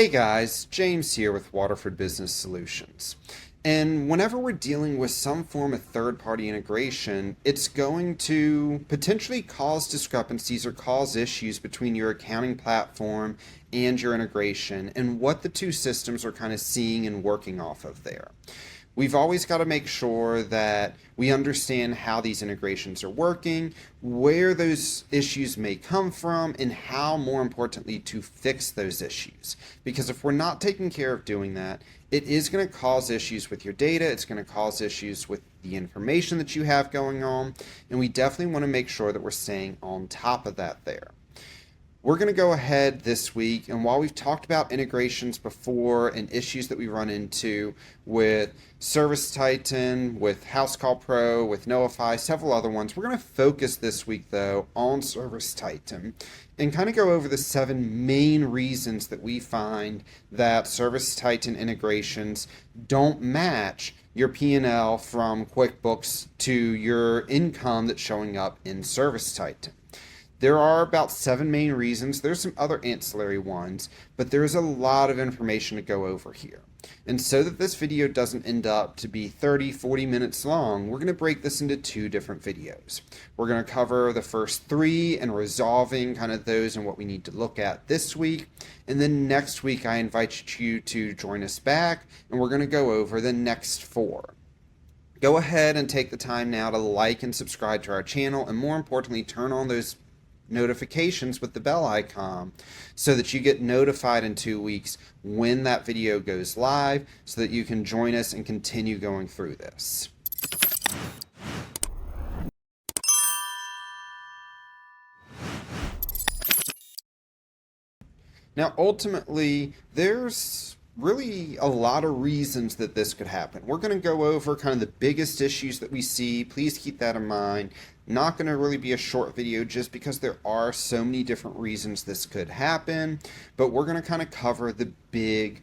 Hey guys, James here with Waterford Business Solutions. And whenever we're dealing with some form of third-party integration, it's going to potentially cause discrepancies or cause issues between your accounting platform and your integration and what the two systems are kind of seeing and working off of there. We've always got to make sure that we understand how these integrations are working, where those issues may come from, and how, more importantly, to fix those issues. Because if we're not taking care of doing that, it is going to cause issues with your data, it's going to cause issues with the information that you have going on, and we definitely want to make sure that we're staying on top of that there. We're going to go ahead this week, and while we've talked about integrations before and issues that we run into with Service Titan, with House Call Pro, with Notify, several other ones, we're going to focus this week, though, on Service Titan and kind of go over the 7 main reasons that we find that Service Titan integrations don't match your P&L from QuickBooks to your income that's showing up in Service Titan. There are about 7 main reasons. There's some other ancillary ones, but there's a lot of information to go over here. And so that this video doesn't end up to be 30, 40 minutes long, we're going to break this into 2 different videos. We're going to cover the first 3 and resolving kind of those and what we need to look at this week. And then next week, I invite you to join us back, and we're going to go over the next 4. Go ahead and take the time now to like and subscribe to our channel, and more importantly, turn on those notifications with the bell icon so that you get notified in 2 weeks when that video goes live so that you can join us and continue going through this. Now, ultimately, there's really a lot of reasons that this could happen. We're going to go over kind of the biggest issues that we see. Please keep that in mind. Not going to really be a short video just because there are so many different reasons this could happen, but we're going to kind of cover the big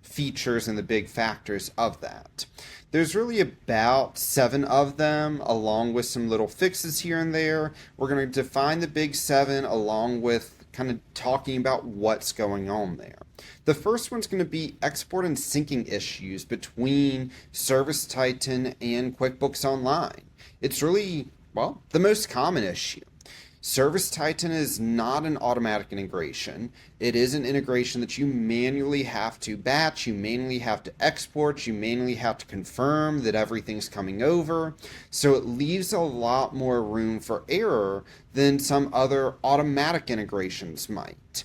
features and the big factors of that. There's really about 7 of them, along with some little fixes here and there. We're going to define the big 7 along with kind of talking about what's going on there. The first one's going to be export and syncing issues between Service Titan and QuickBooks Online. It's really, well, the most common issue. Service Titan is not an automatic integration. It is an integration that you manually have to batch, you manually have to export, you manually have to confirm that everything's coming over. So it leaves a lot more room for error than some other automatic integrations might.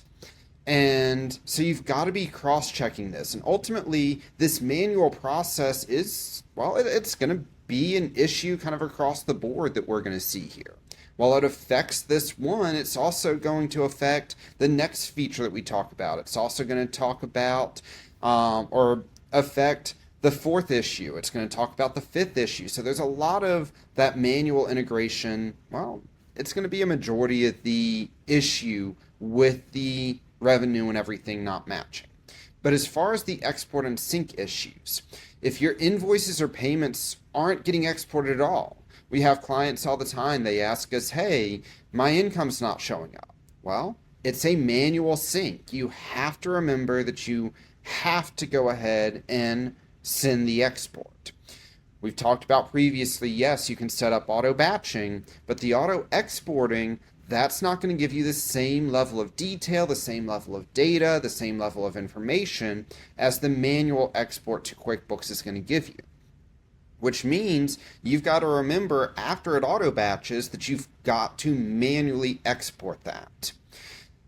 And so you've got to be cross-checking this. And ultimately, this manual process is, well, it's going to be an issue kind of across the board that we're going to see here. While it affects this one, it's also going to affect the next feature that we talk about. It's also going to talk about or affect the 4th issue. It's going to talk about the 5th issue. So there's a lot of that manual integration. Well, it's going to be a majority of the issue with the revenue and everything not matching. But as far as the export and sync issues, if your invoices or payments aren't getting exported at all, we have clients all the time, they ask us, hey, my income's not showing up. Well, it's a manual sync. You have to remember that you have to go ahead and send the export. We've talked about previously, yes, you can set up auto batching, but the auto exporting, that's not going to give you the same level of detail, the same level of data, the same level of information as the manual export to QuickBooks is going to give you. Which means you've got to remember after it auto batches that you've got to manually export that.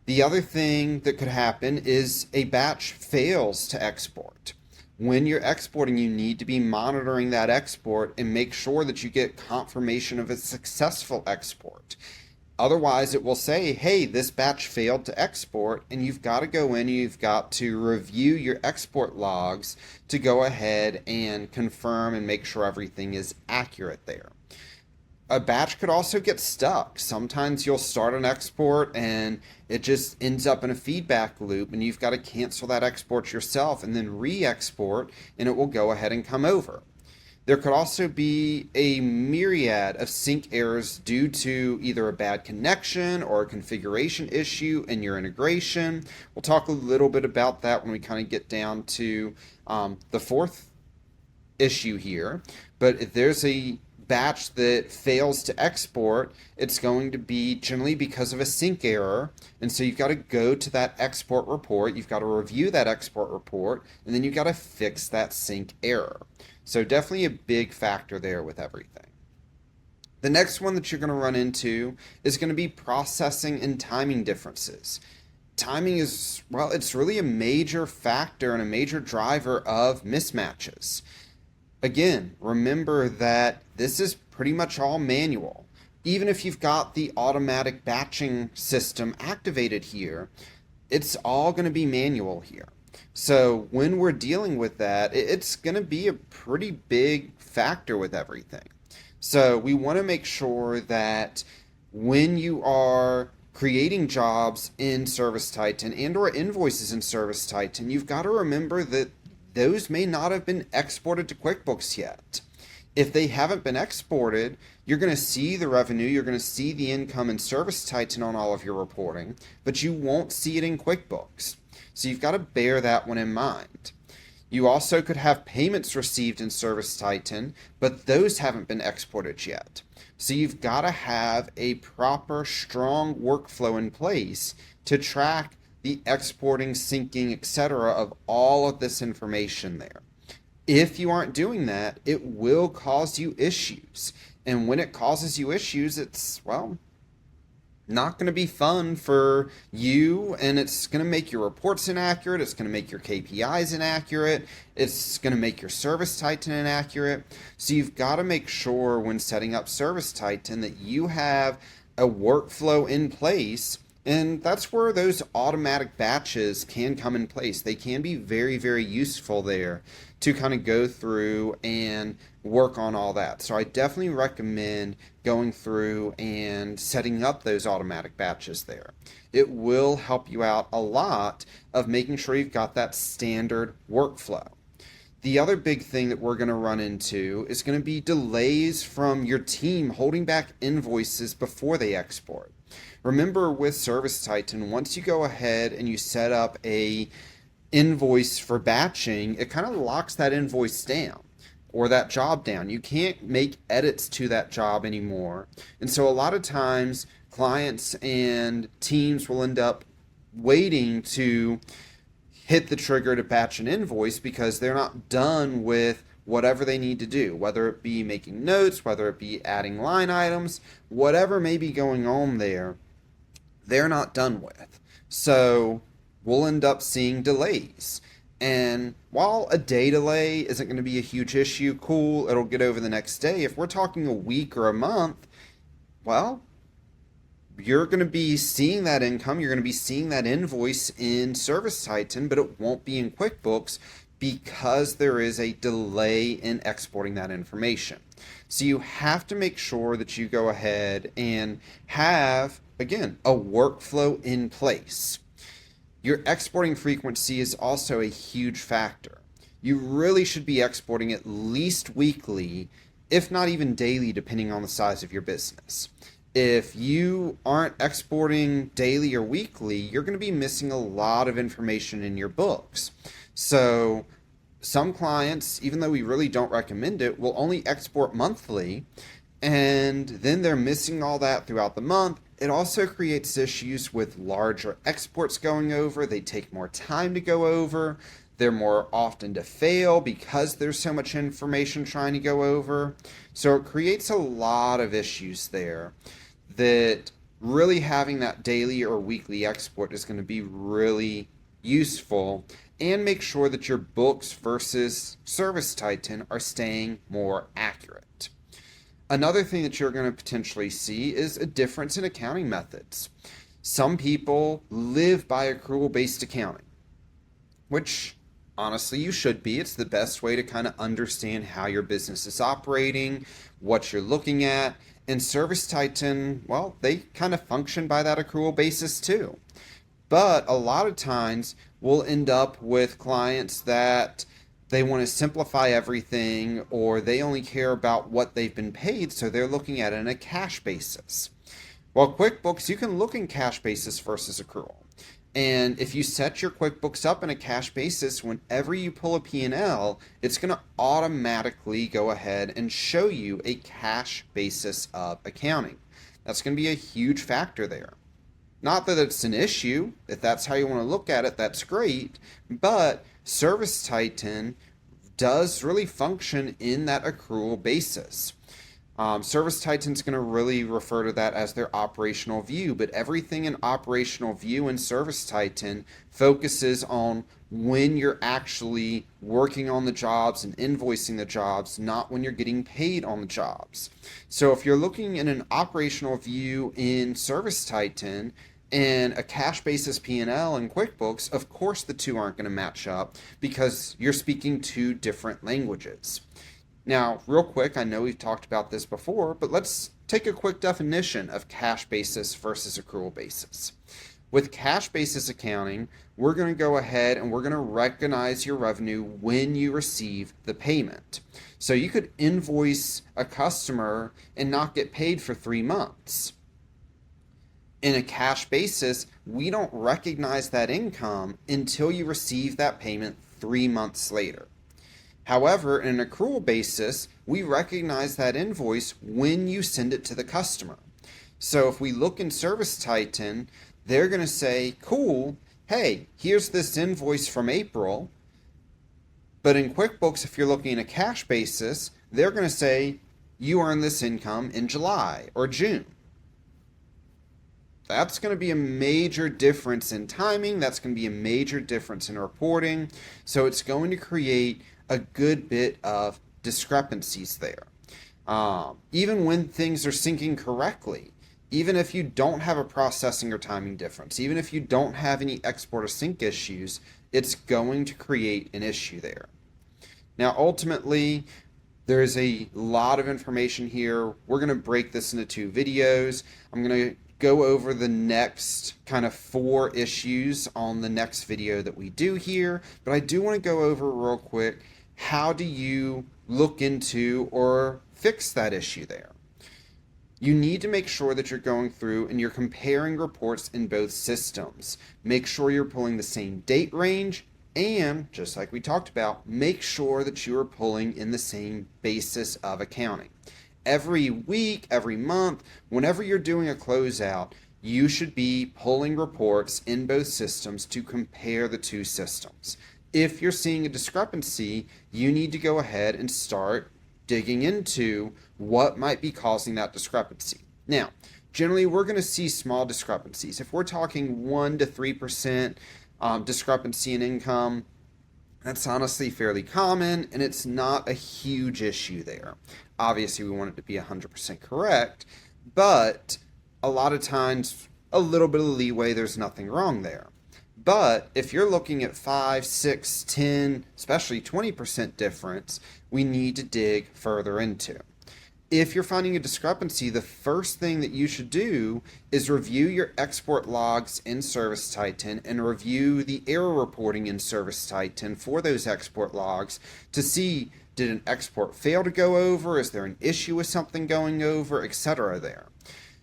The other thing that could happen is a batch fails to export. When you're exporting, you need to be monitoring that export and make sure that you get confirmation of a successful export. Otherwise, it will say, hey, this batch failed to export, and you've got to go in and you've got to review your export logs to go ahead and confirm and make sure everything is accurate there. A batch could also get stuck. Sometimes you'll start an export and it just ends up in a feedback loop, and you've got to cancel that export yourself and then re-export, and it will go ahead and come over. There could also be a myriad of sync errors due to either a bad connection or a configuration issue in your integration. We'll talk a little bit about that when we kind of get down to the fourth issue here. But if there's a batch that fails to export, it's going to be generally because of a sync error. And so you've got to go to that export report, you've got to review that export report, and then you've got to fix that sync error. So definitely a big factor there with everything. The next one that you're going to run into is going to be processing and timing differences. Timing is, well, it's really a major factor and a major driver of mismatches. Again, remember that this is pretty much all manual. Even if you've got the automatic batching system activated here, it's all going to be manual here. So when we're dealing with that, it's going to be a pretty big factor with everything. So we want to make sure that when you are creating jobs in ServiceTitan and or invoices in ServiceTitan, you've got to remember that those may not have been exported to QuickBooks yet. If they haven't been exported, you're going to see the revenue, you're going to see the income in ServiceTitan on all of your reporting, but you won't see it in QuickBooks. So you've got to bear that one in mind. You also could have payments received in ServiceTitan, but those haven't been exported yet. So you've got to have a proper, strong workflow in place to track the exporting, syncing, etc. of all of this information there. If you aren't doing that, it will cause you issues. And when it causes you issues, it's, well, not going to be fun for you, and it's going to make your reports inaccurate, it's going to make your KPIs inaccurate, it's going to make your ServiceTitan inaccurate. So you've got to make sure when setting up ServiceTitan that you have a workflow in place. And that's where those automatic batches can come in place. They can be very, very useful there to kind of go through and work on all that. So I definitely recommend going through and setting up those automatic batches there. It will help you out a lot of making sure you've got that standard workflow. The other big thing that we're going to run into is going to be delays from your team holding back invoices before they export. Remember with ServiceTitan, once you go ahead and you set up a invoice for batching, it kind of locks that invoice down or that job down. You can't make edits to that job anymore. And so a lot of times clients and teams will end up waiting to hit the trigger to batch an invoice because they're not done with whatever they need to do, whether it be making notes, whether it be adding line items, whatever may be going on there, they're not done with. So we'll end up seeing delays. And while a day delay isn't going to be a huge issue, cool, it'll get over the next day. If we're talking a week or a month, well, you're going to be seeing that income, you're going to be seeing that invoice in ServiceTitan, but it won't be in QuickBooks because there is a delay in exporting that information. So you have to make sure that you go ahead and have, again, a workflow in place. Your exporting frequency is also a huge factor. You really should be exporting at least weekly, if not even daily, depending on the size of your business. If you aren't exporting daily or weekly, you're going to be missing a lot of information in your books. So some clients, even though we really don't recommend it, will only export monthly, and then they're missing all that throughout the month. It also creates issues with larger exports going over. They take more time to go over. They're more often to fail because there's so much information trying to go over. So it creates a lot of issues there that really having that daily or weekly export is going to be really useful, and make sure that your books versus ServiceTitan are staying more accurate. Another thing that you're going to potentially see is a difference in accounting methods. Some people live by accrual-based accounting, which honestly you should be. It's the best way to kind of understand how your business is operating, what you're looking at. And ServiceTitan, well, they kind of function by that accrual basis too. But a lot of times we'll end up with clients that they want to simplify everything, or they only care about what they've been paid, so they're looking at it on a cash basis. Well, QuickBooks, you can look in cash basis versus accrual. And if you set your QuickBooks up in a cash basis, whenever you pull a P&L, it's going to automatically go ahead and show you a cash basis of accounting. That's going to be a huge factor there. Not that it's an issue. If that's how you want to look at it, that's great. But ServiceTitan does really function in that accrual basis. ServiceTitan's going to really refer to that as their operational view, but everything in operational view in ServiceTitan focuses on when you're actually working on the jobs and invoicing the jobs, not when you're getting paid on the jobs. So if you're looking in an operational view in ServiceTitan and a cash basis P&L in QuickBooks, of course the two aren't going to match up because you're speaking two different languages. Now, real quick, I know we've talked about this before, but let's take a quick definition of cash basis versus accrual basis. With cash basis accounting, we're going to go ahead and we're going to recognize your revenue when you receive the payment. So you could invoice a customer and not get paid for 3 months. In a cash basis, we don't recognize that income until you receive that payment 3 months later. However, in an accrual basis, we recognize that invoice when you send it to the customer. So if we look in ServiceTitan, they're going to say, cool, hey, here's this invoice from April. But in QuickBooks, if you're looking at a cash basis, they're going to say, you earned this income in July or June. That's going to be a major difference in timing. That's going to be a major difference in reporting. So it's going to create a good bit of discrepancies there. Even when things are syncing correctly, even if you don't have a processing or timing difference, even if you don't have any export or sync issues, it's going to create an issue there. Now, ultimately, there's a lot of information here. We're going to break this into 2 videos. I'm going to go over the next kind of 4 issues on the next video that we do here, but I do want to go over real quick, how do you look into or fix that issue there? You need to make sure that you're going through and you're comparing reports in both systems. Make sure you're pulling the same date range, and just like we talked about, make sure that you are pulling in the same basis of accounting. Every week, every month, whenever you're doing a closeout, you should be pulling reports in both systems to compare the 2 systems. If you're seeing a discrepancy, you need to go ahead and start digging into what might be causing that discrepancy. Now, generally, we're going to see small discrepancies. If we're talking 1 to 3% discrepancy in income, that's honestly fairly common, and it's not a huge issue there. Obviously, we want it to be 100% correct, but a lot of times, a little bit of leeway, there's nothing wrong there. But if you're looking at 5, 6, 10, especially 20% difference, we need to dig further into. If you're finding a discrepancy, the first thing that you should do is review your export logs in ServiceTitan and review the error reporting in ServiceTitan for those export logs to see, did an export fail to go over? Is there an issue with something going over, etc. there?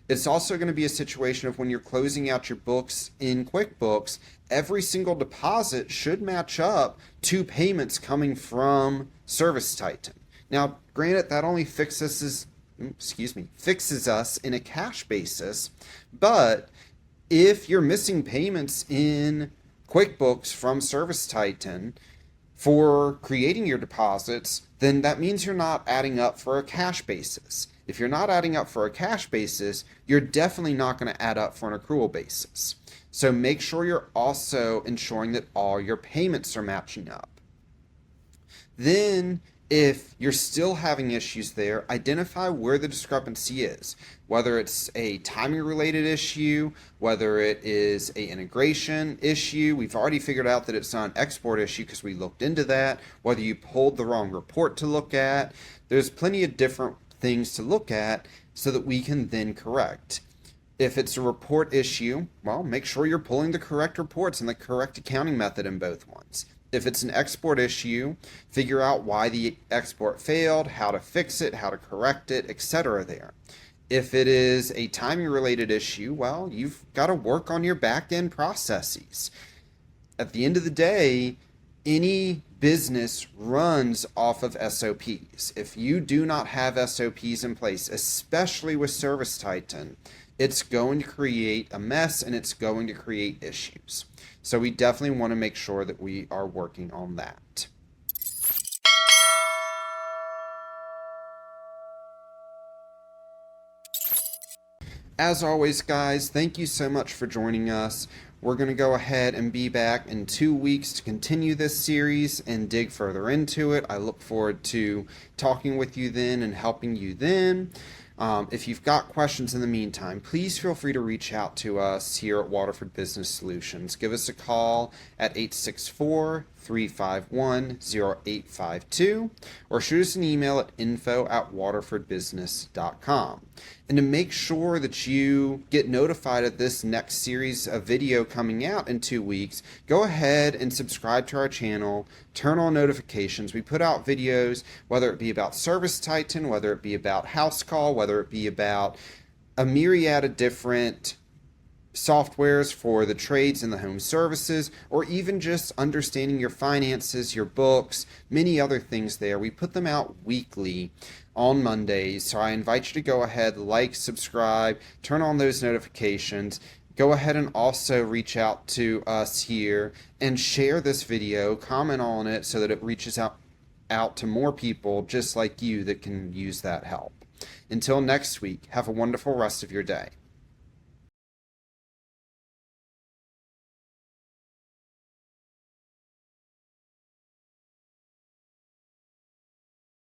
It's also going to be a situation of when you're closing out your books in QuickBooks, every single deposit should match up to payments coming from ServiceTitan. Now, granted, that only fixes us in a cash basis, but if you're missing payments in QuickBooks from ServiceTitan for creating your deposits, then that means you're not adding up for a cash basis. If you're not adding up for a cash basis, you're definitely not going to add up for an accrual basis. So make sure you're also ensuring that all your payments are matching up. Then, if you're still having issues there, identify where the discrepancy is. Whether it's a timing related issue, whether it is an integration issue. We've already figured out that it's not an export issue because we looked into that. Whether you pulled the wrong report to look at. There's plenty of different things to look at so that we can then correct. If it's a report issue, well, make sure you're pulling the correct reports and the correct accounting method in both ones. If it's an export issue, figure out why the export failed, how to fix it, how to correct it, etc. there. If it is a timing related issue, well, you've got to work on your back end processes. At the end of the day, any business runs off of SOPs. If you do not have SOPs in place, especially with Service Titan, it's going to create a mess and it's going to create issues. So we definitely want to make sure that we are working on that. As always, guys, thank you so much for joining us. We're going to go ahead and be back in 2 weeks to continue this series and dig further into it. I look forward to talking with you then and helping you then. If you've got questions in the meantime, please feel free to reach out to us here at Waterford Business Solutions. Give us a call at 864-351-0852 or shoot us an email at info@waterfordbusiness.com. And to make sure that you get notified of this next series of video coming out in 2 weeks, go ahead and subscribe to our channel, turn on notifications. We put out videos, whether it be about Service Titan, whether it be about House Call, whether it be about a myriad of different softwares for the trades and the home services, or even just understanding your finances, your books, many other things there. We put them out weekly on Mondays, so I invite you to go ahead, like, subscribe, turn on those notifications. Go ahead and also reach out to us here and share this video, comment on it so that it reaches out to more people just like you that can use that help. Until next week, have a wonderful rest of your day.